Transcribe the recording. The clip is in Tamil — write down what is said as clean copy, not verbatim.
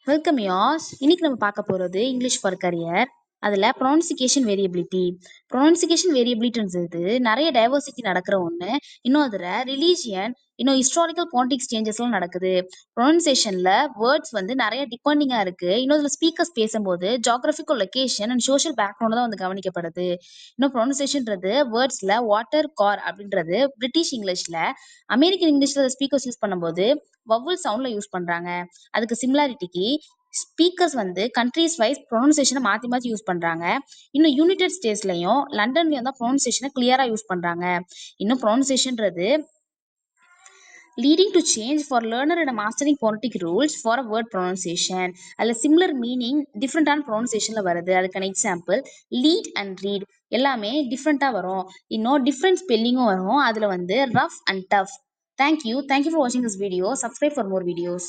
வெல்கம் யாஸ். இன்னைக்கு நம்ம பார்க்க போறது இங்கிலீஷ் ஃபார் கரியர். அதுல ப்ரொனன்சிகேஷன் வேரியபிலிட்டி. ப்ரொனன்சிகேஷன் வேரியபிலிட்டின்றது நிறைய டைவர்சிட்டி நடக்கிற ஒண்ணு. இன்னும் அதுல ரிலீஜியன், இன்னும் ஹிஸ்டாரிக்கல் பாலிடிக்ஸ் சேஞ்சஸ்லாம் நடக்குது. ப்ரொனன்சியேஷன்ல வேர்ட்ஸ் நிறைய டிபெண்டிங்கா இருக்கு. இன்னும் இதுல ஸ்பீக்கர்ஸ் பேசும்போது geographical location and social background தான் கவனிக்கப்படுது. இன்னும் ப்ரொனன்சியேஷன்ன்றது வேர்ட்ஸ்ல வாட்டர், கார் அப்படின்றது பிரிட்டிஷ் இங்கிலீஷ்ல, அமெரிக்கன் இங்கிலீஷ்ல ஸ்பீக்கர்ஸ் யூஸ் பண்ணும்போது வவல் சவுண்ட்ல யூஸ் பண்றாங்க. அதுக்கு சிமிலாரிட்டிக்கு ஸ்பீக்கர்ஸ் கண்ட்ரீஸ் வைஸ் ப்ரொனன்சியேஷனை மாத்தி மாத்தி யூஸ் பண்றாங்க. இன்னும் யுனைடெட் ஸ்டேட்ஸ்லயும் லண்டன்லயும் தான் ப்ரொனன்சியேஷனை கிளியரா யூஸ் பண்றாங்க. இன்னும் ப்ரொனன்சியேஷன்றது leading to change for learner and mastering phonetic rules for a word pronunciation. அதில் similar meaning டிஃப்ரெண்டான ப்ரொனன்சியேஷன்ல வருது. அதுக்கான எக்ஸாம்பிள் lead and read எல்லாமே டிஃப்ரெண்டா வரும். இன்னும் டிஃப்ரெண்ட் ஸ்பெல்லிங்கும் வரும். அதுல rough and tough. Thank you for watching this video. Subscribe for more videos.